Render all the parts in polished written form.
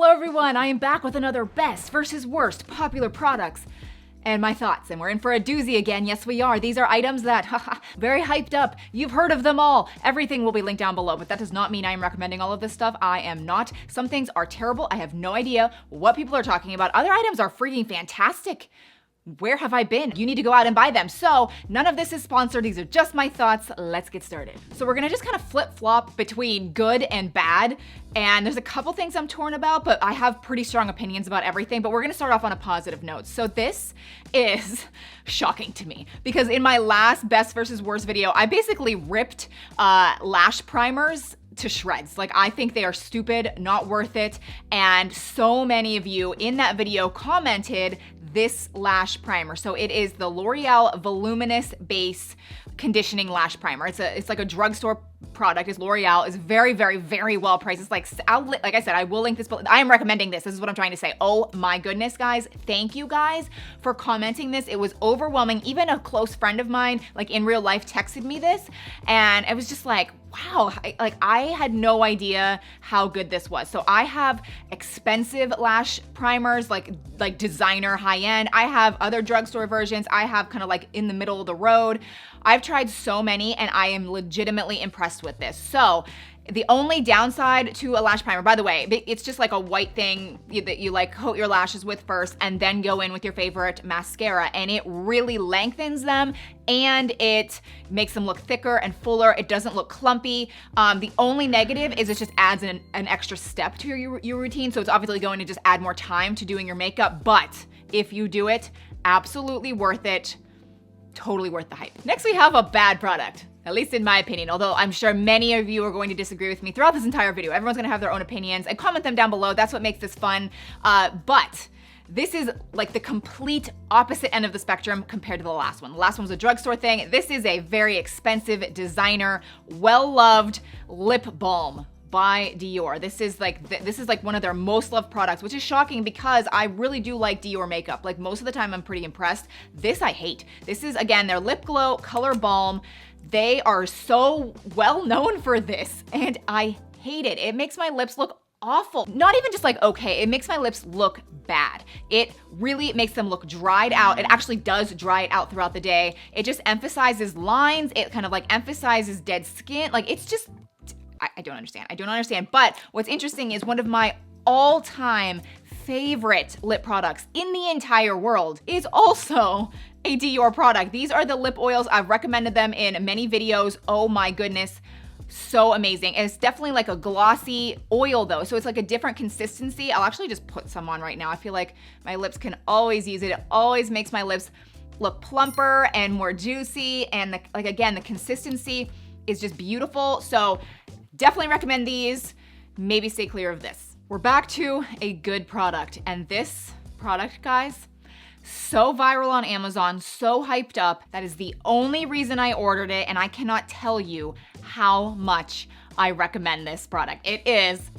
Hello everyone, I am back with another best versus worst popular products and my thoughts, and we're in for a doozy again. Yes, we are. These are items that, haha, very hyped up. You've heard of them all. Everything will be linked down below, but that does not mean I am recommending all of this stuff. I am not. Some things are terrible. I have no idea what people are talking about. Other items are freaking fantastic. Where have I been? You need to go out and buy them. So none of this is sponsored. These are just my thoughts. Let's get started. So we're gonna just kind of flip-flop between good and bad. And there's a couple things I'm torn about, but I have pretty strong opinions about everything. But we're gonna start off on a positive note. So this is shocking to me because in my last best versus worst video, I basically ripped lash primers to shreds. Like, I think they are stupid, not worth it. And so many of you in that video commented this lash primer. So it is the L'Oreal Voluminous Base Conditioning Lash Primer. It's like a drugstore product. It's L'Oreal. It's very, very, very well priced. It's like I said, I will link this, but I am recommending this. This is what I'm trying to say. Oh my goodness, guys. Thank you guys for commenting this. It was overwhelming. Even a close friend of mine, like in real life, texted me this, and it was just like, wow, I had no idea how good this was. So I have expensive lash primers, like designer high-end. I have other drugstore versions. I have kind of like in the middle of the road. I've tried so many and I am legitimately impressed with this. So the only downside to a lash primer, by the way, it's just like a white thing that you like coat your lashes with first and then go in with your favorite mascara, and it really lengthens them and it makes them look thicker and fuller. It doesn't look clumpy. The only negative is it just adds an extra step to your routine. So it's obviously going to just add more time to doing your makeup, but if you do it, absolutely worth it. Totally worth the hype. Next, we have a bad product. At least in my opinion, although I'm sure many of you are going to disagree with me throughout this entire video. Everyone's gonna have their own opinions, and comment them down below. That's what makes this fun. But this is like the complete opposite end of the spectrum compared to the last one. The last one was a drugstore thing. This is a very expensive designer, well-loved lip balm by Dior. This is like one of their most loved products, which is shocking because I really do like Dior makeup. Like, most of the time I'm pretty impressed. This I hate. This is, again, their lip glow color balm. They are so well known for this and I hate it. It makes my lips look awful. Not even just like okay, it makes my lips look bad. It really makes them look dried out. It actually does dry it out throughout the day. It just emphasizes lines. It kind of like emphasizes dead skin. Like, it's just, I don't understand. I don't understand. But what's interesting is one of my all-time favorite lip products in the entire world is also a Dior product. These are the lip oils. I've recommended them in many videos. Oh my goodness, so amazing. And it's definitely like a glossy oil though, so it's like a different consistency. I'll actually just put some on right now. I feel like my lips can always use it. It always makes my lips look plumper and more juicy, and the consistency is just beautiful. So definitely recommend these. Maybe stay clear of this. We're back to a good product, and this product, guys, so viral on Amazon, so hyped up. That is the only reason I ordered it, and I cannot tell you how much I recommend this product. It is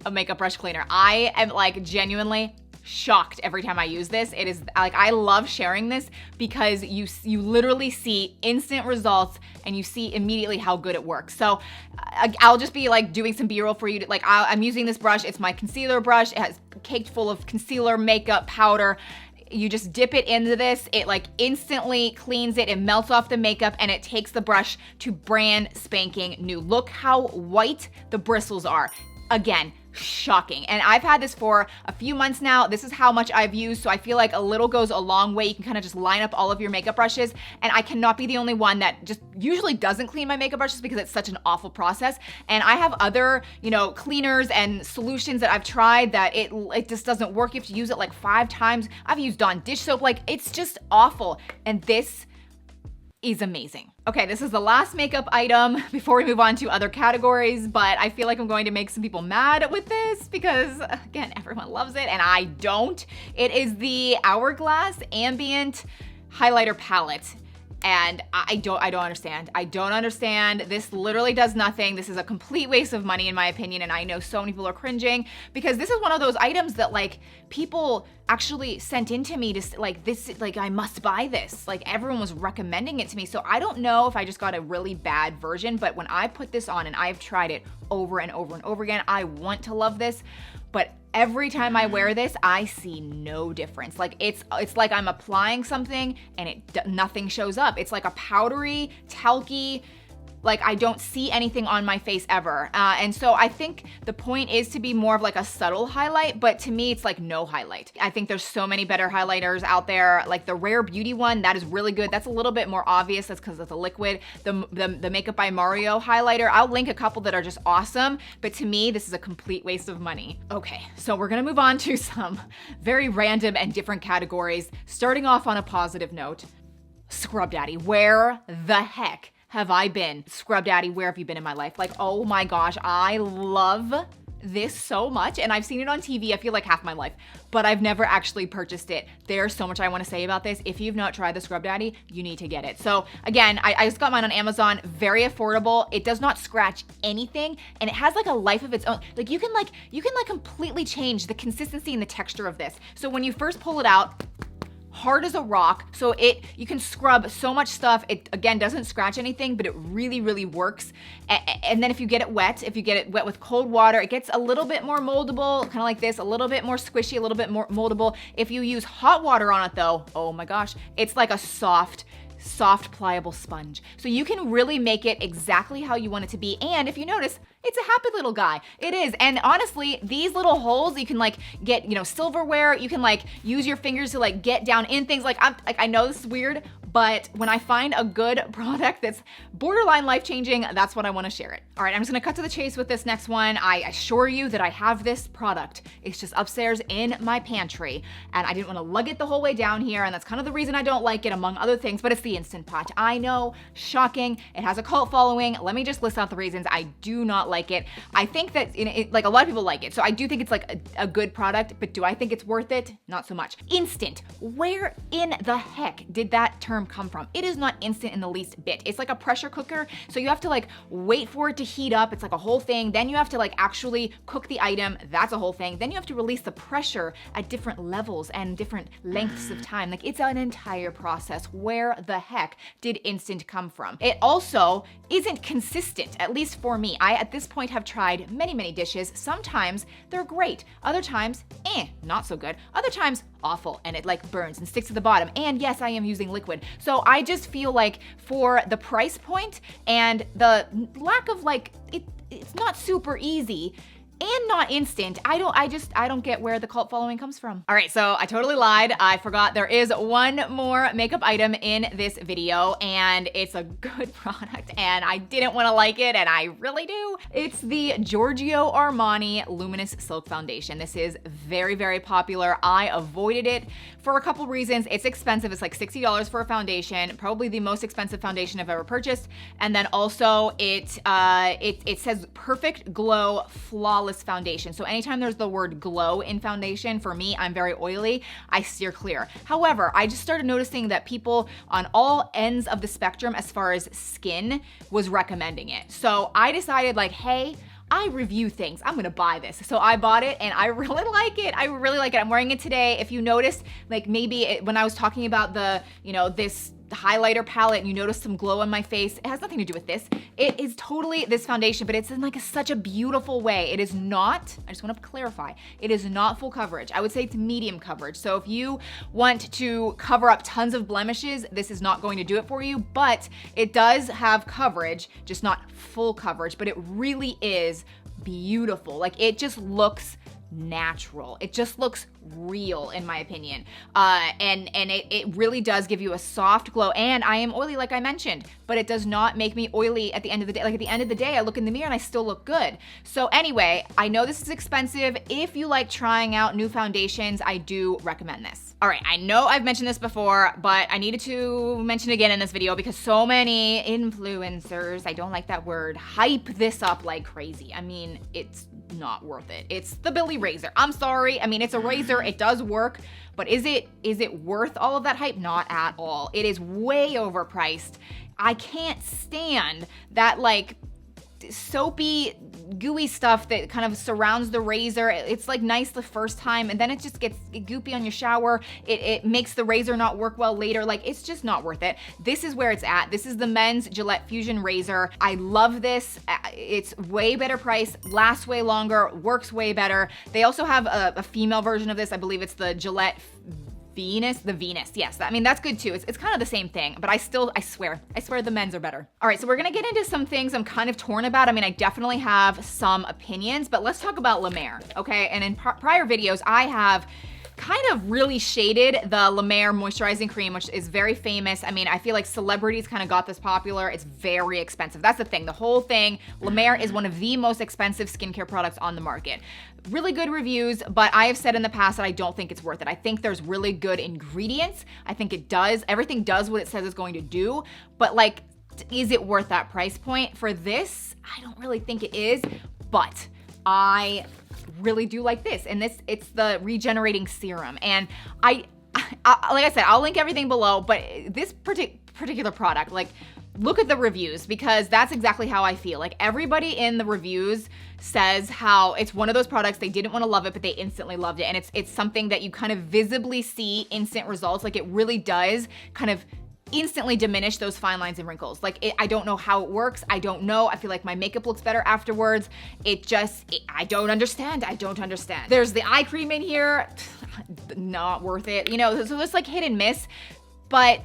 a makeup brush cleaner. I am like genuinely shocked every time I use this. It is like, I love sharing this because you literally see instant results and you see immediately how good it works. So I'll just be like doing some B-roll for you to, like, I'm using this brush. It's my concealer brush. It has caked full of concealer, makeup, powder. You just dip it into this, it like instantly cleans it, it melts off the makeup, and it takes the brush to brand spanking new. Look how white the bristles are. Again, shocking. And I've had this for a few months now. This is how much I've used, so I feel like a little goes a long way. You can kind of just line up all of your makeup brushes, and I cannot be the only one that just usually doesn't clean my makeup brushes because it's such an awful process. And I have other, cleaners and solutions that I've tried that it just doesn't work. You have to use it like 5 times. I've used Dawn dish soap, like, it's just awful. And this is amazing. Okay, this is the last makeup item before we move on to other categories, but I feel like I'm going to make some people mad with this because, again, everyone loves it and I don't. It is the Hourglass Ambient Highlighter Palette. And I don't understand. I don't understand. This literally does nothing. This is a complete waste of money in my opinion, and I know so many people are cringing because this is one of those items that like people actually sent in to me to like this, like I must buy this. Like everyone was recommending it to me. So I don't know if I just got a really bad version, but when I put this on and I've tried it over and over and over again, I want to love this. but every time I wear this, I see no difference. Like it's like I'm applying something and nothing shows up. It's like a powdery, talky, like I don't see anything on my face ever. And so I think the point is to be more of like a subtle highlight, but to me, it's like no highlight. I think there's so many better highlighters out there. Like the Rare Beauty one, that is really good. That's a little bit more obvious. That's because it's a liquid. The Makeup by Mario highlighter, I'll link a couple that are just awesome, but to me, this is a complete waste of money. Okay, so we're gonna move on to some very random and different categories. Starting off on a positive note, Scrub Daddy, where the heck have I been? Scrub Daddy, where have you been in my life? Like, oh my gosh, I love this so much, and I've seen it on TV, I feel like half my life, but I've never actually purchased it. There's so much I wanna say about this. If you've not tried the Scrub Daddy, you need to get it. So again, I just got mine on Amazon, very affordable. It does not scratch anything, and it has like a life of its own. Like you can completely change the consistency and the texture of this. So when you first pull it out, hard as a rock, so you can scrub so much stuff. It again doesn't scratch anything, but it really, really works. And then if you get it wet with cold water, it gets a little bit more moldable, kind of like this, a little bit more squishy, a little bit more moldable. If you use hot water on it though, oh my gosh, it's like a soft, pliable sponge. So you can really make it exactly how you want it to be. And if you notice, it's a happy little guy. It is. And honestly, these little holes, you can like get, silverware. You can like use your fingers to like get down in things. Like I know this is weird, but when I find a good product that's borderline life-changing, that's when I want to share it. All right, I'm just gonna cut to the chase with this next one. I assure you that I have this product. It's just upstairs in my pantry, and I didn't want to lug it the whole way down here, and that's kind of the reason I don't like it, among other things, but it's the Instant Pot. I know, shocking. It has a cult following. Let me just list out the reasons I do not like it. I think that like a lot of people like it, so I do think it's like a good product, but do I think it's worth it? Not so much. Instant. Where in the heck did that term come from? It is not instant in the least bit. It's like a pressure cooker, so you have to like wait for it to heat up. It's like a whole thing. Then you have to like actually cook the item. That's a whole thing. Then you have to release the pressure at different levels and different lengths of time. Like it's an entire process. Where the heck did instant come from? It also isn't consistent, at least for me. I, at this point, have tried many, many dishes. Sometimes they're great. Other times, not so good. Other times, awful, and it like burns and sticks to the bottom. And yes, I am using liquid. So I just feel like for the price point and the lack of like, it's not super easy and not instant, I don't get where the cult following comes from. All right, so I totally lied. I forgot there is one more makeup item in this video, and it's a good product, and I didn't want to like it, and I really do. It's the Giorgio Armani Luminous Silk Foundation. This is very, very popular. I avoided it for a couple reasons. It's expensive. It's like $60 for a foundation, probably the most expensive foundation I've ever purchased. And then also it says Perfect Glow Flawless Foundation. So anytime there's the word glow in foundation, for me, I'm very oily, I steer clear. However, I just started noticing that people on all ends of the spectrum as far as skin was recommending it. So I decided like, hey, I review things. I'm gonna buy this. So I bought it and I really like it. I really like it. I'm wearing it today. If you noticed, like maybe when I was talking about the, this highlighter palette and you notice some glow on my face, it has nothing to do with this. It is totally this foundation, but it's in like such a beautiful way. It is not, I just want to clarify, it is not full coverage. I would say it's medium coverage. So if you want to cover up tons of blemishes, this is not going to do it for you, but it does have coverage, just not full coverage, but it really is beautiful. Like it just looks natural. It just looks real, in my opinion. And it really does give you a soft glow. And I am oily, like I mentioned, but it does not make me oily at the end of the day. Like at the end of the day, I look in the mirror and I still look good. So anyway, I know this is expensive. If you like trying out new foundations, I do recommend this. All right, I know I've mentioned this before, but I needed to mention it again in this video because so many influencers, I don't like that word, hype this up like crazy. I mean, it's not worth it. It's the Billy razor. I'm sorry. I mean, it's a razor. It does work, but is it worth all of that hype? Not at all. It is way overpriced. I can't stand that like soapy, gooey stuff that kind of surrounds the razor. It's like nice the first time, and then it just gets goopy on your shower. It makes the razor not work well later. Like, it's just not worth it. This is where it's at. This is the men's Gillette Fusion razor. I love this. It's way better price, lasts way longer, works way better. They also have a female version of this. I believe it's the Gillette Venus, yes. I mean, that's good too. It's kind of the same thing, but I swear the men's are better. All right, so we're gonna get into some things I'm kind of torn about. I mean, I definitely have some opinions, but let's talk about La Mer, okay? And in prior videos, I have kind of really shaded the La Mer moisturizing cream, which is very famous. I mean, I feel like celebrities kind of got this popular. It's very expensive. That's the thing. The whole thing, La Mer is one of the most expensive skincare products on the market. Really good reviews, but I have said in the past that I don't think it's worth it. I think there's really good ingredients. I think it does. Everything does what it says it's going to do, but like, is it worth that price point? For this, I don't really think it is, but I really do like this. And it's the regenerating serum. And I like I said, I'll link everything below, but this particular product, like, look at the reviews, because that's exactly how I feel. Like, everybody in the reviews says how it's one of those products they didn't want to love it, but they instantly loved it. And it's something that you kind of visibly see instant results. Like, it really does kind of instantly diminish those fine lines and wrinkles. Like, I don't know how it works. I don't know. I feel like my makeup looks better afterwards. I don't understand. There's the eye cream in here. Not worth it. You know, so it's like hit and miss, but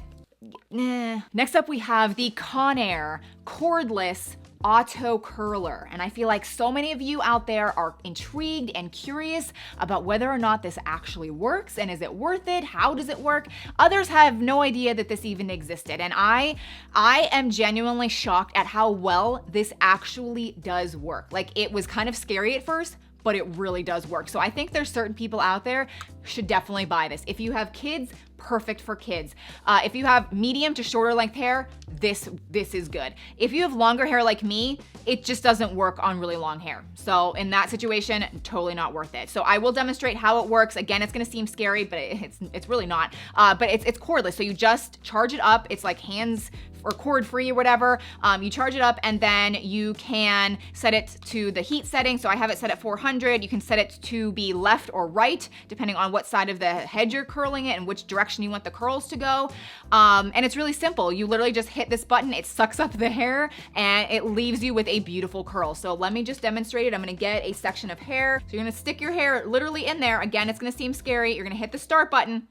Next up, we have the Conair Cordless Auto Curler. And I feel like so many of you out there are intrigued and curious about whether or not this actually works, and is it worth it? How does it work? Others have no idea that this even existed. And I am genuinely shocked at how well this actually does work. Like, it was kind of scary at first, but it really does work. So I think there's certain people out there should definitely buy this. If you have kids, perfect for kids. If you have medium to shorter length hair, this is good. If you have longer hair like me, it just doesn't work on really long hair. So in that situation, totally not worth it. So I will demonstrate how it works. Again, it's gonna seem scary, but it's really not. But it's cordless, so you just charge it up. It's like hands or cord free or whatever. You charge it up, and then you can set it to the heat setting. So I have it set at 400. You can set it to be left or right, depending on what side of the head you're curling it and which direction you want the curls to go. And it's really simple. You literally just hit this button, it sucks up the hair, and it leaves you with a beautiful curl. So let me just demonstrate it. I'm gonna get a section of hair. So you're gonna stick your hair literally in there. Again, it's gonna seem scary. You're gonna hit the start button.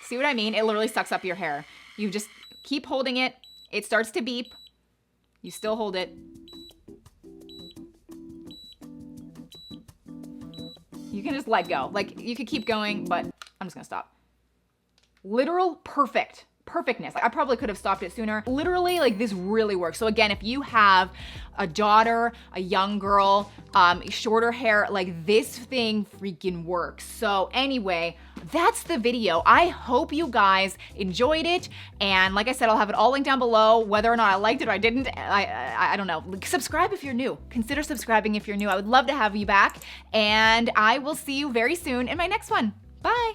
See what I mean? It literally sucks up your hair. You just keep holding it. It starts to beep. You still hold it. You can just let go. Like, you could keep going, but I'm just gonna stop. Literal perfectness. I probably could have stopped it sooner. Literally, like, this really works. So again, if you have a daughter, a young girl, shorter hair, like, this thing freaking works. So anyway, that's the video. I hope you guys enjoyed it. And like I said, I'll have it all linked down below. Whether or not I liked it or I didn't, I don't know. Subscribe if you're new. Consider subscribing if you're new. I would love to have you back. And I will see you very soon in my next one. Bye.